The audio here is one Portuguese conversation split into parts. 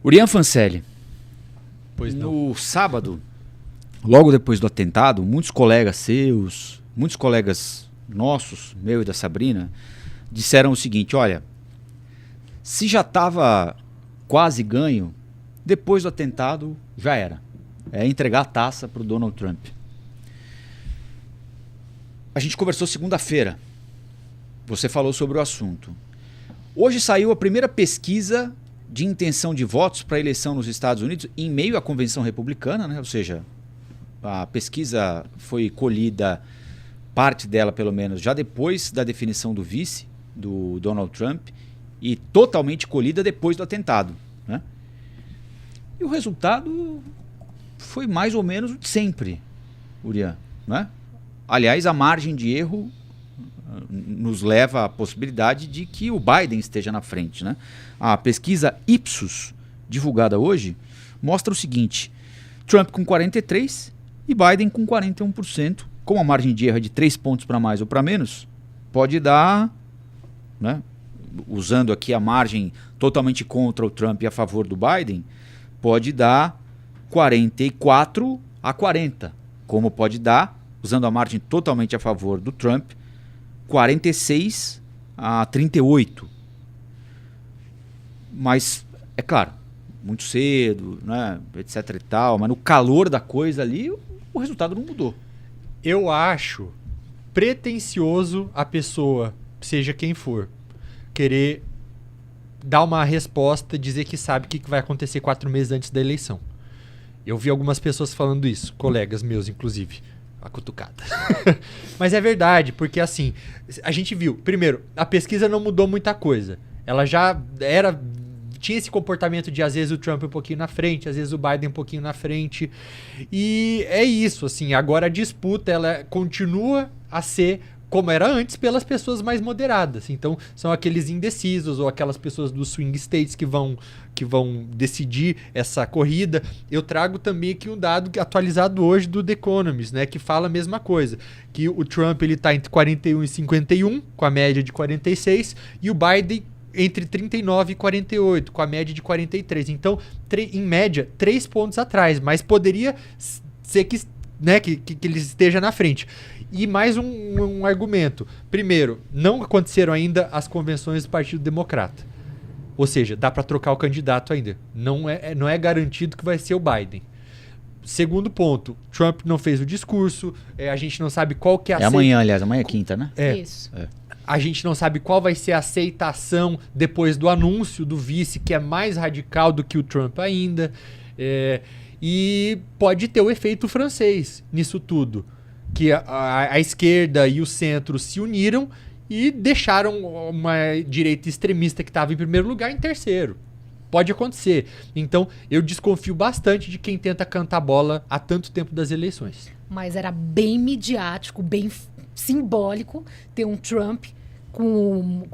Urian Fancelli, Pois não. no sábado, logo depois do atentado, muitos colegas seus, muitos colegas nossos, meu e da Sabrina, disseram o seguinte: olha, se já estava quase ganho, depois do atentado já era. É entregar a taça para o Donald Trump. A gente conversou segunda-feira. Você falou sobre o assunto. Hoje saiu a primeira pesquisa de intenção de votos para a eleição nos Estados Unidos em meio à convenção republicana, né? Ou seja, a pesquisa foi colhida, parte dela pelo menos, já depois da definição do vice, do Donald Trump, e totalmente colhida depois do atentado, né? E o resultado foi mais ou menos o de sempre, Urian, né? Aliás, a margem de erro nos leva à possibilidade de que o Biden esteja na frente, né? A pesquisa Ipsos, divulgada hoje, mostra o seguinte: Trump com 43% e Biden com 41%. Como a margem de erro é de 3 pontos para mais ou para menos, pode dar, né, usando aqui a margem totalmente contra o Trump e a favor do Biden, pode dar 44-40, como pode dar, usando a margem totalmente a favor do Trump, 46-38. Mas, é claro, muito cedo, né, etc e tal, mas no calor da coisa ali, o resultado não mudou. Eu acho pretensioso a pessoa, seja quem for, querer dar uma resposta, dizer que sabe o que vai acontecer 4 meses antes da eleição. Eu vi algumas pessoas falando isso, colegas meus, inclusive. A cutucada. Mas é verdade, porque assim, a gente viu, primeiro, a pesquisa não mudou muita coisa. Ela já tinha esse comportamento de às vezes o Trump um pouquinho na frente, às vezes o Biden um pouquinho na frente. E é isso, assim, agora a disputa ela continua a ser como era antes pelas pessoas mais moderadas. Então, são aqueles indecisos ou aquelas pessoas dos swing states que vão decidir essa corrida. Eu trago também aqui um dado atualizado hoje do The Economist, né, que fala a mesma coisa, que o Trump ele está entre 41 e 51, com a média de 46, e o Biden entre 39 e 48, com a média de 43. Então, em média, 3 pontos atrás, mas poderia ser que ele esteja na frente. E mais um argumento. Primeiro, não aconteceram ainda as convenções do Partido Democrata. Ou seja, dá para trocar o candidato ainda. Não é garantido que vai ser o Biden. Segundo ponto, Trump não fez o discurso, a gente não sabe qual que é a... amanhã, aliás, amanhã é quinta, né? Isso. A gente não sabe qual vai ser a aceitação depois do anúncio do vice, que é mais radical do que o Trump ainda. E pode ter o efeito francês nisso tudo. Que a esquerda e o centro se uniram e deixaram uma direita extremista que estava em primeiro lugar em terceiro. Pode acontecer. Então, eu desconfio bastante de quem tenta cantar bola há tanto tempo das eleições. Mas era bem midiático, bem simbólico ter um Trump com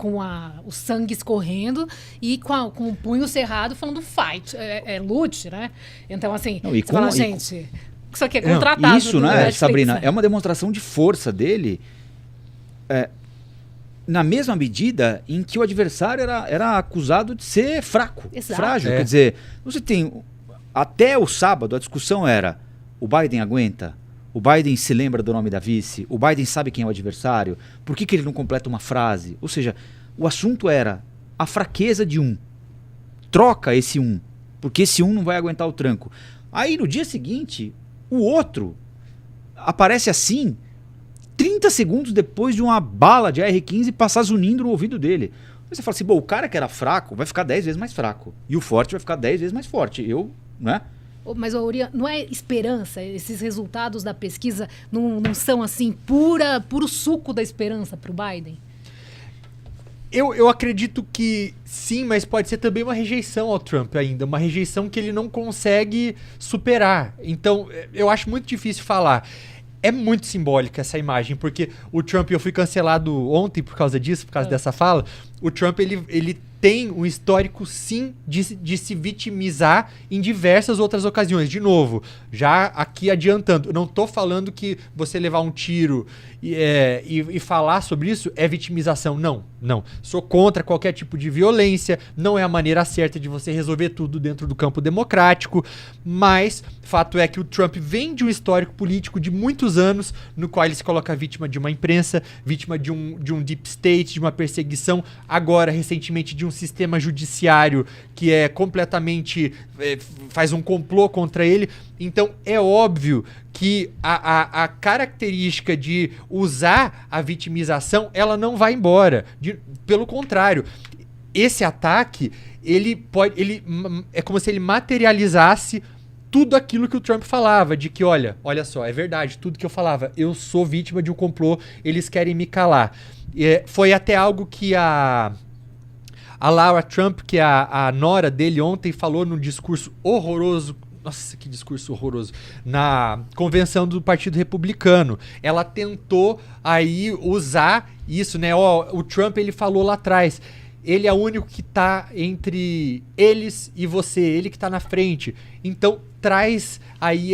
o sangue escorrendo e com o punho cerrado falando fight, lute, né? Então, assim, você fala, gente... Isso aqui é contratado. Isso, né, Netflix, Sabrina? Né? É uma demonstração de força dele, na mesma medida em que o adversário era acusado de ser fraco, frágil. Quer dizer, você tem... Até o sábado, a discussão era: o Biden aguenta? O Biden se lembra do nome da vice? O Biden sabe quem é o adversário? Por que ele não completa uma frase? Ou seja, o assunto era a fraqueza de um. Troca esse um, porque esse um não vai aguentar o tranco. Aí, no dia seguinte... O outro aparece assim 30 segundos depois de uma bala de AR-15 passar zunindo no ouvido dele. Você fala assim, o cara que era fraco vai ficar 10 vezes mais fraco. E o forte vai ficar 10 vezes mais forte. Né? Mas, Urian, não é esperança? Esses resultados da pesquisa não são assim puro suco da esperança para o Biden? Eu acredito que sim, mas pode ser também uma rejeição ao Trump ainda. Uma rejeição que ele não consegue superar. Então, eu acho muito difícil falar. É muito simbólica essa imagem, porque o Trump, eu fui cancelado ontem por causa disso, por causa dessa fala. O Trump, ele tem um histórico, sim, de se vitimizar em diversas outras ocasiões. De novo, já aqui adiantando, eu não tô falando que você levar um tiro e falar sobre isso é vitimização. Não. Sou contra qualquer tipo de violência, não é a maneira certa de você resolver tudo dentro do campo democrático, mas fato é que o Trump vem de um histórico político de muitos anos, no qual ele se coloca vítima de uma imprensa, vítima de um deep state, de uma perseguição, agora, recentemente, de um sistema judiciário que é completamente... faz um complô contra ele. Então, é óbvio que a característica de usar a vitimização, ela não vai embora. Pelo contrário, esse ataque, ele é como se ele materializasse tudo aquilo que o Trump falava, de que, olha só, é verdade, tudo que eu falava, eu sou vítima de um complô, eles querem me calar. Foi até algo que a Laura Trump, que é a nora dele, ontem falou num discurso horroroso. Nossa, que discurso horroroso. Na convenção do Partido Republicano. Ela tentou aí usar isso, né? O Trump, ele falou lá atrás. Ele é o único que tá entre eles e você. Ele que tá na frente. Então, traz aí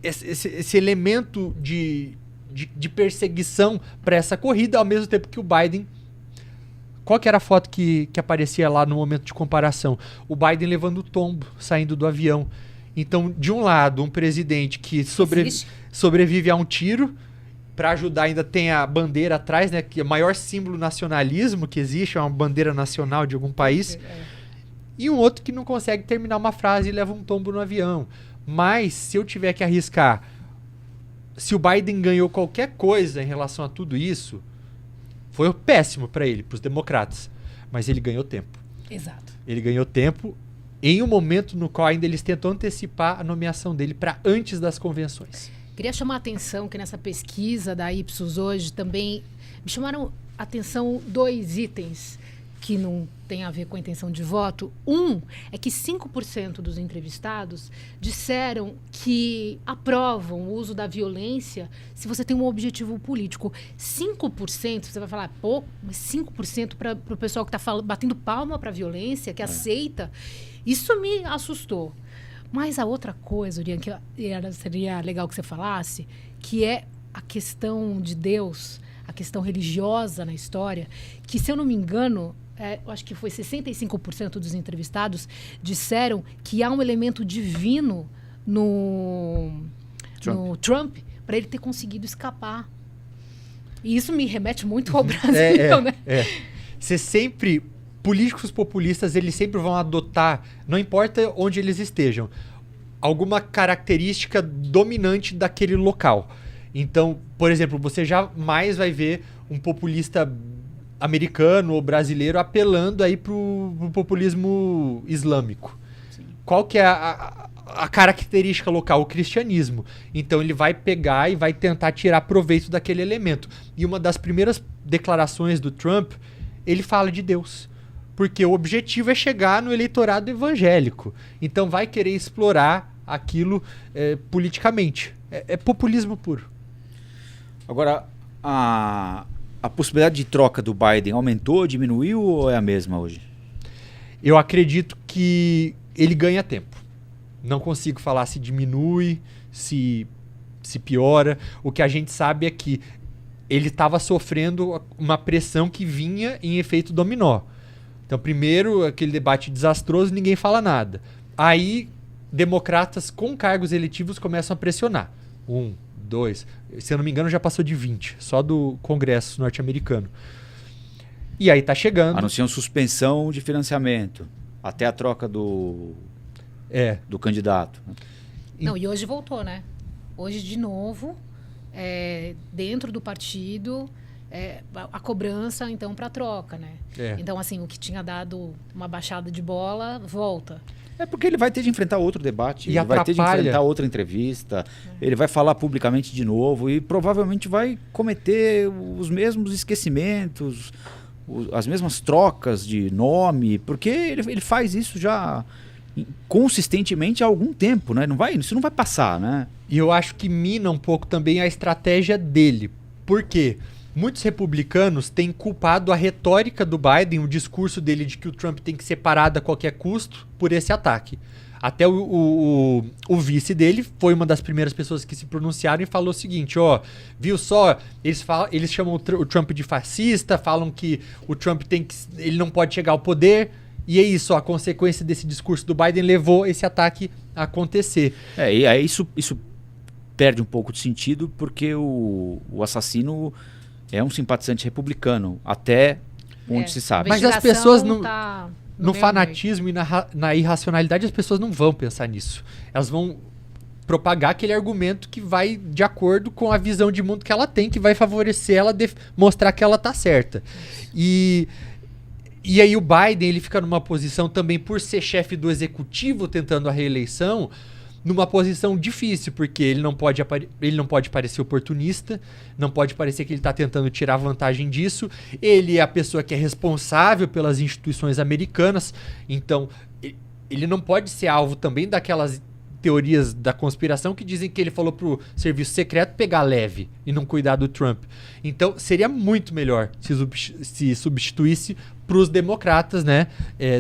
esse elemento de perseguição para essa corrida, ao mesmo tempo que o Biden... Qual que era a foto que aparecia lá no momento de comparação? O Biden levando o tombo, saindo do avião. Então, de um lado, um presidente que sobrevive a um tiro, para ajudar ainda tem a bandeira atrás, né? Que é o maior símbolo nacionalismo que existe, é uma bandeira nacional de algum país. E um outro que não consegue terminar uma frase e leva um tombo no avião. Mas, se eu tiver que arriscar, se o Biden ganhou qualquer coisa em relação a tudo isso... Foi péssimo para ele, para os democratas. Mas ele ganhou tempo. Exato. Ele ganhou tempo em um momento no qual ainda eles tentam antecipar a nomeação dele para antes das convenções. Queria chamar a atenção que nessa pesquisa da Ipsos hoje também me chamaram a atenção 2 itens que não tem a ver com a intenção de voto. Um é que 5% dos entrevistados disseram que aprovam o uso da violência se você tem um objetivo político. 5%, você vai falar, pô, mas 5% para o pessoal que está batendo palma para a violência, que aceita, isso me assustou. Mas a outra coisa, Urian, que seria legal que você falasse, que é a questão de Deus, a questão religiosa na história, que, se eu não me engano... eu acho que foi 65% dos entrevistados disseram que há um elemento divino no Trump para ele ter conseguido escapar. E isso me remete muito ao Brasil, né? Você sempre... Políticos populistas, eles sempre vão adotar, não importa onde eles estejam, alguma característica dominante daquele local. Então, por exemplo, você jamais vai ver um populista americano ou brasileiro apelando aí pro populismo islâmico. Sim. Qual que é a característica local? O cristianismo. Então ele vai pegar e vai tentar tirar proveito daquele elemento. E uma das primeiras declarações do Trump, ele fala de Deus. Porque o objetivo é chegar no eleitorado evangélico. Então vai querer explorar aquilo politicamente. É populismo puro. Agora, a possibilidade de troca do Biden aumentou, diminuiu ou é a mesma hoje? Eu acredito que ele ganha tempo. Não consigo falar se diminui, se piora. O que a gente sabe é que ele estava sofrendo uma pressão que vinha em efeito dominó. Então, primeiro, aquele debate desastroso, ninguém fala nada. Aí, democratas com cargos eletivos começam a pressionar. 1, 2, se eu não me engano, já passou de 20, só do Congresso norte-americano. E aí tá chegando... Anunciam suspensão de financiamento, até a troca do candidato. Não, e hoje voltou, né? Hoje, de novo, dentro do partido... a cobrança, então, para troca, né? Então, assim, o que tinha dado uma baixada de bola, volta. É porque ele vai ter de enfrentar outro debate, ele vai ter de enfrentar outra entrevista, ele vai falar publicamente de novo e provavelmente vai cometer os mesmos esquecimentos, as mesmas trocas de nome, porque ele faz isso já consistentemente há algum tempo, né? Isso não vai passar, né? E eu acho que mina um pouco também a estratégia dele. Por quê? muitos republicanos têm culpado a retórica do Biden, o discurso dele de que o Trump tem que ser parado a qualquer custo, por esse ataque. Até o vice dele foi uma das primeiras pessoas que se pronunciaram e falou o seguinte, viu só, eles chamam o Trump de fascista, falam que o Trump ele não pode chegar ao poder, e é isso, a consequência desse discurso do Biden levou esse ataque a acontecer. E aí isso perde um pouco de sentido, porque o assassino é um simpatizante republicano, até onde se sabe. Mas as pessoas não... Tá no fanatismo e na irracionalidade, as pessoas não vão pensar nisso. Elas vão propagar aquele argumento que vai de acordo com a visão de mundo que ela tem, que vai favorecer ela, mostrar que ela tá certa. E aí o Biden, ele fica numa posição também, por ser chefe do executivo tentando a reeleição, numa posição difícil, porque ele não pode parecer oportunista, não pode parecer que ele está tentando tirar vantagem disso. Ele é a pessoa que é responsável pelas instituições americanas, então ele não pode ser alvo também daquelas teorias da conspiração que dizem que ele falou pro serviço secreto pegar leve e não cuidar do Trump. Então seria muito melhor se substituísse para os democratas, né,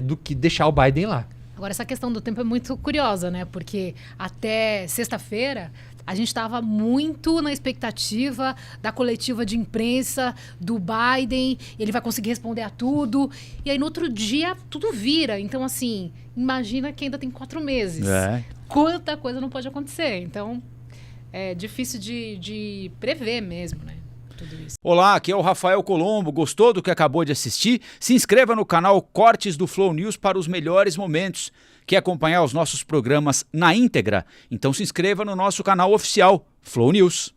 do que deixar o Biden lá. Agora, essa questão do tempo é muito curiosa, né? Porque até sexta-feira a gente estava muito na expectativa da coletiva de imprensa do Biden, ele vai conseguir responder a tudo. E aí, no outro dia, tudo vira. Então, assim, imagina que ainda tem 4 meses. Quanta coisa não pode acontecer. Então, é difícil de prever mesmo, né? Tudo isso. Olá, aqui é o Rafael Colombo. Gostou do que acabou de assistir? Se inscreva no canal Cortes do Flow News para os melhores momentos. Quer acompanhar os nossos programas na íntegra? Então se inscreva no nosso canal oficial Flow News.